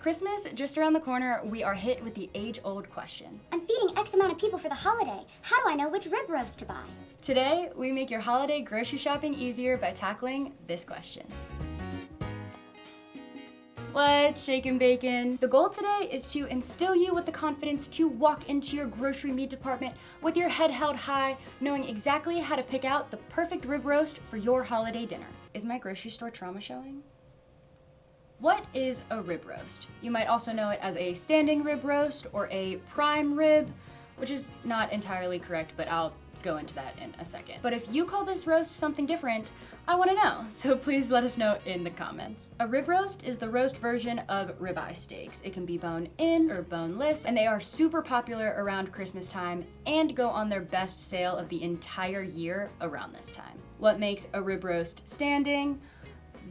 Christmas just around the corner, we are hit with the age-old question. I'm feeding X amount of people for the holiday. How do I know which rib roast to buy? Today, we make your holiday grocery shopping easier by tackling this question. What's shakin' bacon? The goal today is to instill you with the confidence to walk into your grocery meat department with your head held high, knowing exactly how to pick out the perfect rib roast for your holiday dinner. Is my grocery store trauma showing? What is a rib roast? You might also know it as a standing rib roast or a prime rib, which is not entirely correct, but I'll go into that in a second. But if you call this roast something different, I want to know, so please let us know in the comments. A rib roast is the roast version of ribeye steaks. It can be bone-in or boneless, and they are super popular around Christmas time and go on their best sale of the entire year around this time. What makes a rib roast standing?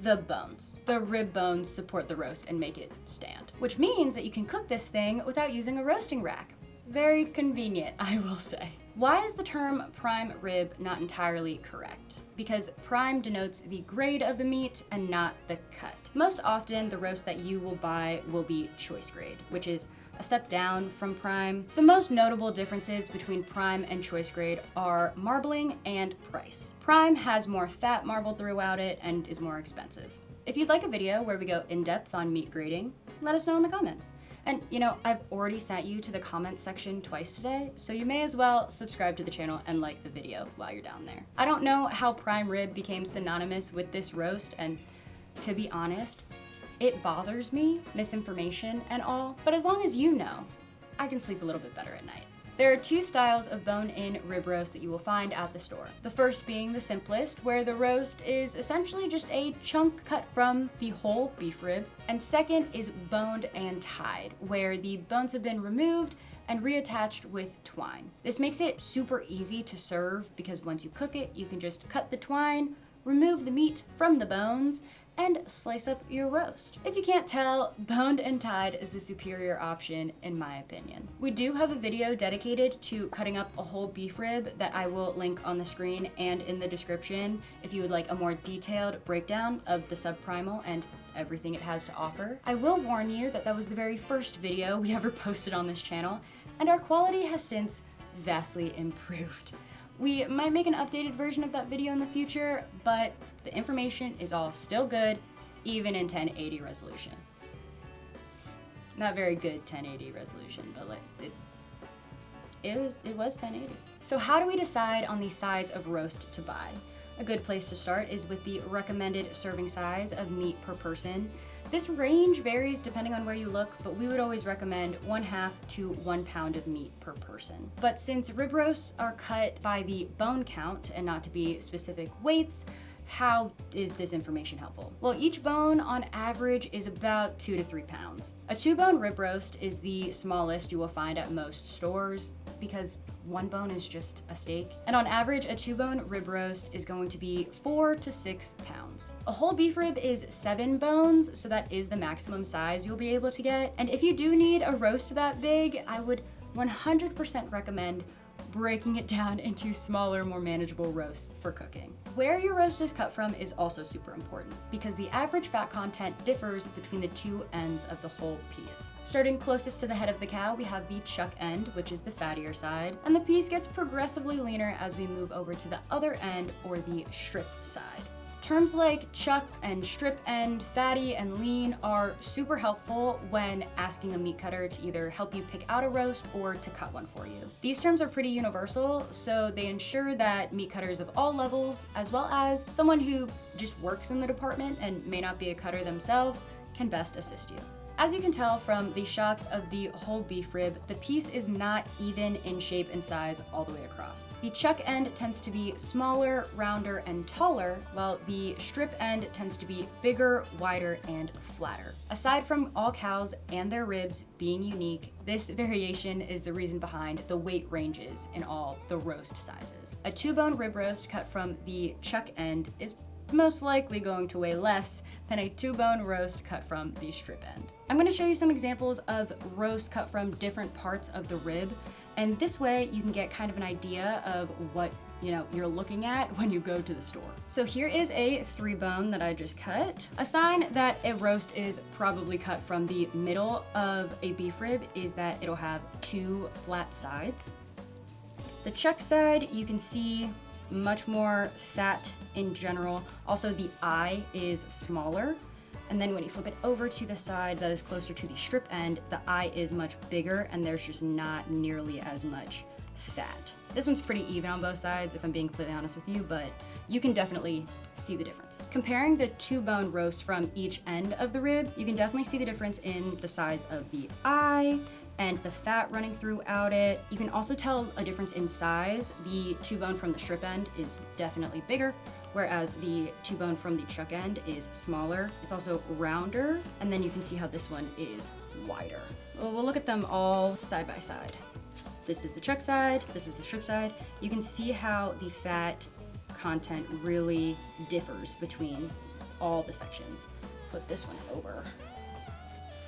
The bones. The rib bones support the roast and make it stand, which means that you can cook this thing without using a roasting rack. Very convenient, I will say. Why is the term prime rib not entirely correct? Because prime denotes the grade of the meat and not the cut. Most often, the roast that you will buy will be choice grade, which is a step down from prime. The most notable differences between prime and choice grade are marbling and price. Prime has more fat marbled throughout it and is more expensive. If you'd like a video where we go in depth on meat grading, let us know in the comments. And you know, I've already sent you to the comments section twice today, so you may as well subscribe to the channel and like the video while you're down there. I don't know how prime rib became synonymous with this roast, and to be honest, it bothers me, misinformation and all, but as long as you know, I can sleep a little bit better at night. There are two styles of bone-in rib roast that you will find at the store. The first being the simplest, where the roast is essentially just a chunk cut from the whole beef rib. And second is boned and tied, where the bones have been removed and reattached with twine. This makes it super easy to serve because once you cook it, you can just cut the twine, remove the meat from the bones, and slice up your roast. If you can't tell, boned and tied is the superior option in my opinion. We do have a video dedicated to cutting up a whole beef rib that I will link on the screen and in the description if you would like a more detailed breakdown of the subprimal and everything it has to offer. I will warn you that that was the very first video we ever posted on this channel, and our quality has since vastly improved. We might make an updated version of that video in the future, but the information is all still good, even in 1080 resolution. Not very good 1080 resolution, but like it was 1080. So how do we decide on the size of roast to buy? A good place to start is with the recommended serving size of meat per person. This range varies depending on where you look, but we would always recommend 1/2 to 1 pound of meat per person. But since rib roasts are cut by the bone count and not to be specific weights, how is this information helpful? Well, each bone on average is about 2 to 3 pounds. A 2-bone rib roast is the smallest you will find at most stores because 1 bone is just a steak. And on average, a 2-bone rib roast is going to be 4 to 6 pounds. A whole beef rib is 7 bones, so that is the maximum size you'll be able to get. And if you do need a roast that big, I would 100% recommend breaking it down into smaller, more manageable roasts for cooking. Where your roast is cut from is also super important because the average fat content differs between the two ends of the whole piece. Starting closest to the head of the cow, we have the chuck end, which is the fattier side, and the piece gets progressively leaner as we move over to the other end, or the strip side. Terms like chuck and strip end, fatty and lean are super helpful when asking a meat cutter to either help you pick out a roast or to cut one for you. These terms are pretty universal, so they ensure that meat cutters of all levels, as well as someone who just works in the department and may not be a cutter themselves, can best assist you. As you can tell from the shots of the whole beef rib, the piece is not even in shape and size all the way across. The chuck end tends to be smaller, rounder, and taller, while the strip end tends to be bigger, wider, and flatter. Aside from all cows and their ribs being unique, this variation is the reason behind the weight ranges in all the roast sizes. A 2-bone rib roast cut from the chuck end is most likely going to weigh less than a 2-bone roast cut from the strip end. I'm going to show you some examples of roasts cut from different parts of the rib, and this way you can get kind of an idea of what you're looking at when you go to the store. So here is a 3-bone that I just cut. A sign that a roast is probably cut from the middle of a beef rib is that it'll have 2 flat sides. The chuck side, you can see much more fat in general. Also, the eye is smaller. And then when you flip it over to the side that is closer to the strip end, the eye is much bigger and there's just not nearly as much fat. This one's pretty even on both sides, if I'm being completely honest with you, but you can definitely see the difference. Comparing the 2-bone roast from each end of the rib, you can definitely see the difference in the size of the eye and the fat running throughout it. You can also tell a difference in size. The 2-bone from the strip end is definitely bigger, whereas the 2-bone from the chuck end is smaller. It's also rounder, and then you can see how this one is wider. We'll look at them all side by side. This is the chuck side, this is the strip side. You can see how the fat content really differs between all the sections. Put this one over.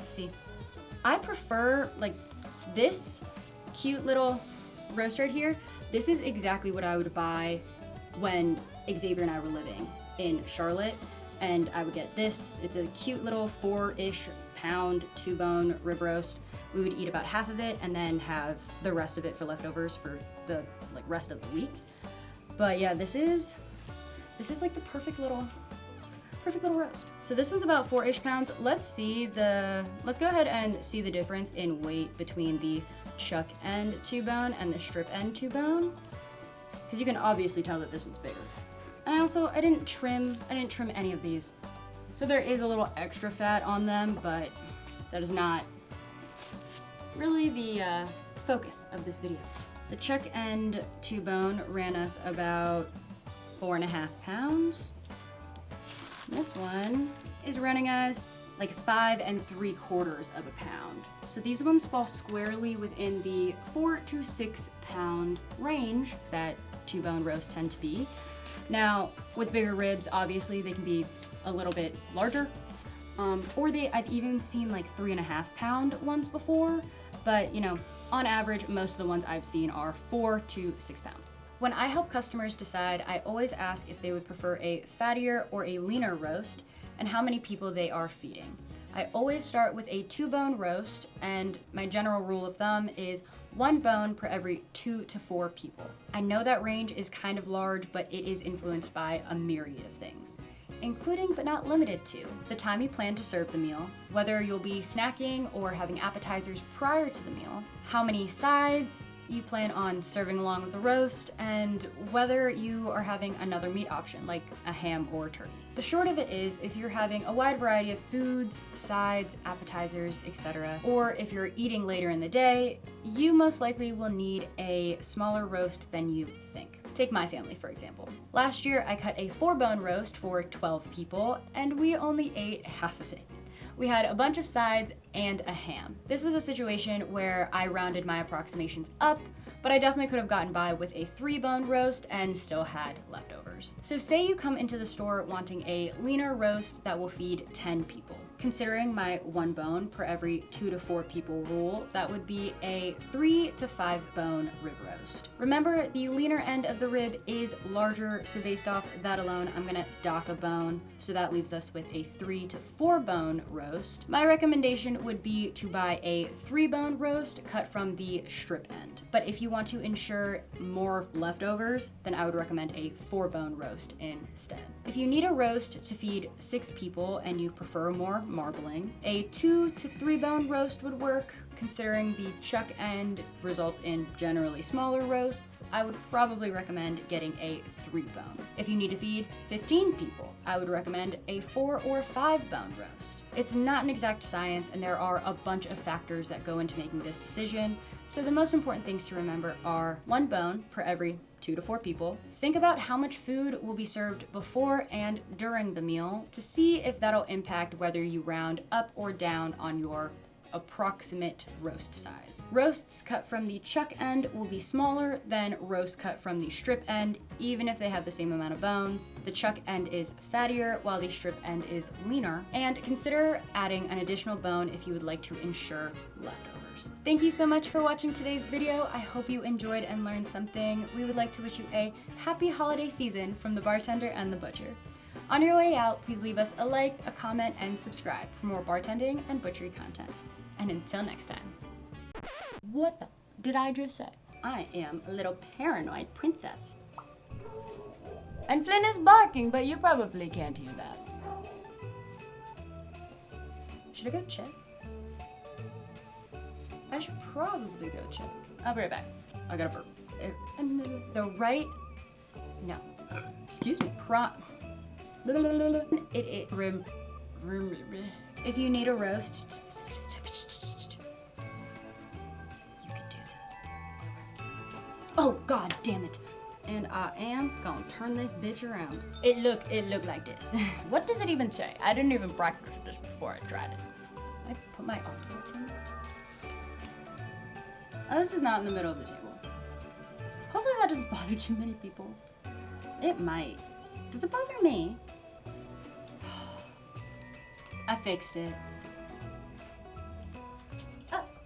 See, I prefer like this cute little roast right here. This is exactly what I would buy when Xavier and I were living in Charlotte, and I would get this. It's a cute little 4-ish pound 2-bone rib roast. We would eat about half of it and then have the rest of it for leftovers for the rest of the week. But yeah, this is like the perfect little roast. So this one's about 4-ish pounds. Let's go ahead and see the difference in weight between the chuck end 2-bone and the strip end 2-bone, because you can obviously tell that this one's bigger. And I didn't trim any of these. So there is a little extra fat on them, but that is not really the focus of this video. The chuck end 2-bone ran us about 4.5 pounds. This one is running us like 5 3/4 pounds. So these ones fall squarely within the 4 to 6 pound range that 2-bone roasts tend to be. Now, with bigger ribs, obviously they can be a little bit larger, or I've even seen like 3.5 pound ones before, but on average, most of the ones I've seen are 4 to 6 pounds. When I help customers decide, I always ask if they would prefer a fattier or a leaner roast and how many people they are feeding. I always start with a 2-bone roast, and my general rule of thumb is 1 bone per every 2 to 4 people. I know that range is kind of large, but it is influenced by a myriad of things, including but not limited to the time you plan to serve the meal, whether you'll be snacking or having appetizers prior to the meal, how many sides you plan on serving along with the roast, and whether you are having another meat option like a ham or turkey. The short of it is, if you're having a wide variety of foods, sides, appetizers, etc., or if you're eating later in the day, you most likely will need a smaller roast than you think. Take my family, for example. Last year, I cut a 4-bone roast for 12 people, and we only ate half of it. We had a bunch of sides and a ham. This was a situation where I rounded my approximations up, but I definitely could have gotten by with a 3-bone roast and still had leftovers. So say you come into the store wanting a leaner roast that will feed 10 people. Considering my 1 bone per every 2 to 4 people rule, that would be a 3 to 5 bone rib roast. Remember, the leaner end of the rib is larger, so based off that alone, I'm gonna dock a bone, so that leaves us with a 3 to 4 bone roast. My recommendation would be to buy a 3-bone roast cut from the strip end. But if you want to ensure more leftovers, then I would recommend a 4-bone roast instead. If you need a roast to feed 6 people and you prefer more marbling, a 2 to 3 bone roast would work. Considering the chuck end results in generally smaller roasts, I would probably recommend getting a 3-bone. If you need to feed 15 people, I would recommend a 4 or 5 bone roast. It's not an exact science, and there are a bunch of factors that go into making this decision, so the most important things to remember are 1 bone per every 2 to 4 people. Think about how much food will be served before and during the meal to see if that'll impact whether you round up or down on your approximate roast size. Roasts cut from the chuck end will be smaller than roasts cut from the strip end, even if they have the same amount of bones. The chuck end is fattier while the strip end is leaner, and consider adding an additional bone if you would like to ensure leftovers. bloopers. Thank you so much for watching today's video. I hope you enjoyed and learned something. We would like to wish you a happy holiday season from the bartender and the butcher. On your way out, please leave us a like, a comment, and subscribe for more bartending and butchery content. And until next time. What the did I just say? I am a little paranoid princess. And Flynn is barking, but you probably can't hear that. Should I go check? I should probably go check. I'll be right back. I gotta burp. The right... No. Excuse me. If you need a roast... You can do this. Oh, god damn it. And I am gonna turn this bitch around. It looked like this. What does it even say? I didn't even practice this before I tried it. I put my arms out too much. Oh, this is not in the middle of the table. Hopefully that doesn't bother too many people. It might. Does it bother me? I fixed it.